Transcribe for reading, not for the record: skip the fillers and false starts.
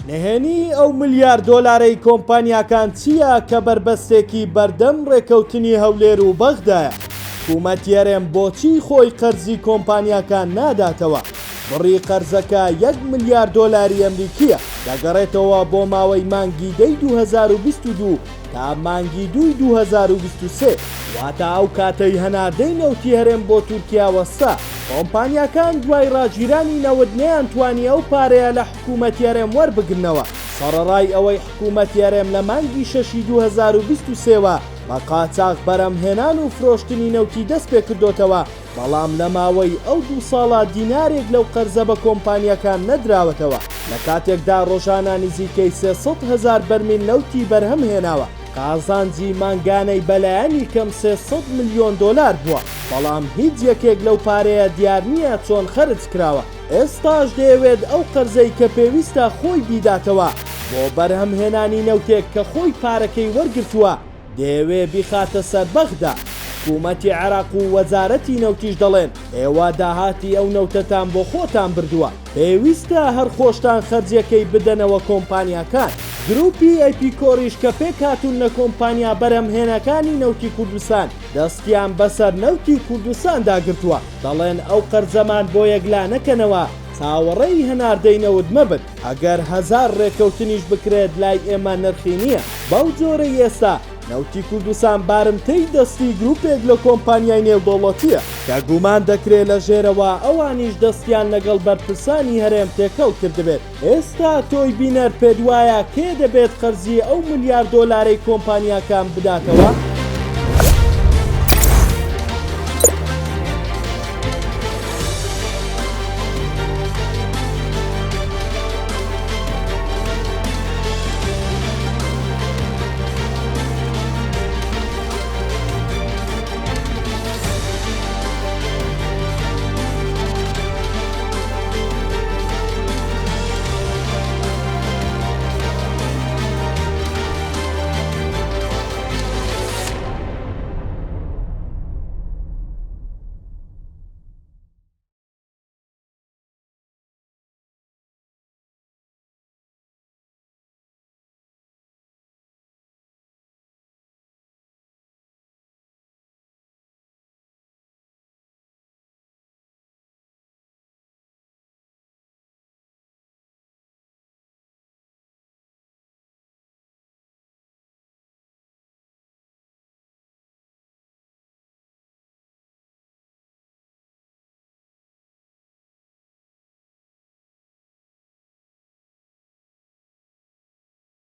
نهێنی ئەو ملیار دۆلارەی کۆمپانیاکان چییە کە بربەستێکی بەردەم ڕێکەوتنی هەولێر و بەغدایە؟ حکوومەت یەرێم بۆچی خۆی قەرزی کۆمپانیاکان ناداتەوە؟ بڕی قەرزەکە 1 ملیار دۆلاری ئەمریکیە، دەگەڕێتەوە بۆ ماوەی مانگی دەی 2022 تا مانگی دووی 2023 واتە ئەو کاتەی هەناردەی نەوتی هەرێم بۆ تورکیا وەستا. کۆمپانیاکان دوای ڕاگیرانی نەوت نەیانتوانی ئەو پارەیە لە حکوومەت یەرێم وەربگرنەوە. سەرەڕای ئەوەی حکوومەت یەرێم لە مانگی 6 2023ەوە بە قاچاق بەرەمهێنان و فرۆشتنی نەوتی دەست پێ کردوتەوە، بەڵام لە ماوەی ئەو 2 ساڵە دینارێک لەو قەرزە بە کۆمپانیاکان نەدراوەتەوە. لە کاتێکدا ڕۆژانە نزیکەی 300,000 بەرمیل نەوتی بەرهەم هێناوە. قازانجی مانگانەی بەلایەنی کەم 300 ملیۆن دۆلار بووە، بەڵام هیچ یەکێک لەو پارەیە دیار نییە چۆن خەرج کراوە. ئێستاش دەیەوێت ئەو قەرزەی کە پێویستە خۆی بیداتەوە بۆ بەرهەمهێنانی نەوتێک کە خۆی پارەکەی وەرگرتووە، دەیەوێ بیخاتە سەر بەغدا. حکوومەتی عێراق و وەزارەتی نەوتیش دەڵێن ئێوە داهاتی ئەو نەوتەتان بۆ خۆتان بردووە، پێویستە هەر خۆشتان خەرجیەکەی بدەنەوە کۆمپانیاکان. گروپی ئەیپیکۆریش کە پێکهاتوون لە کۆمپانیا بەرهەمهێنەکانی نەوتی کوردستان دەستیان بەسەر نەوتی کوردستان داگرتووە، دەڵێن ئەو قەرزەمان بۆ یەکلا نەکەنەوە، چاوەڕێی هەناردەی نەوت مەبن. ئەگەر 1000 ڕێکەوتنیش بکرێت لای ئێمە نرخی نییە. بەو جۆرەی ئێستا نەوتی کوردستان بارمتەی دەستی گروپێک لە کۆمپانیای نێودەوڵەتیە کە گومان دەکرێت لە ژێرەوە ئەوانیش دەستیان لەگەڵ بەرپرسانی هەرێم تێکەڵ کردبێت. ئێستا تۆی بینەر پێدوایە کێ دەبێت قەرزی ئەو ملیار دۆلارەی کۆمپانیاکان بداتەوە؟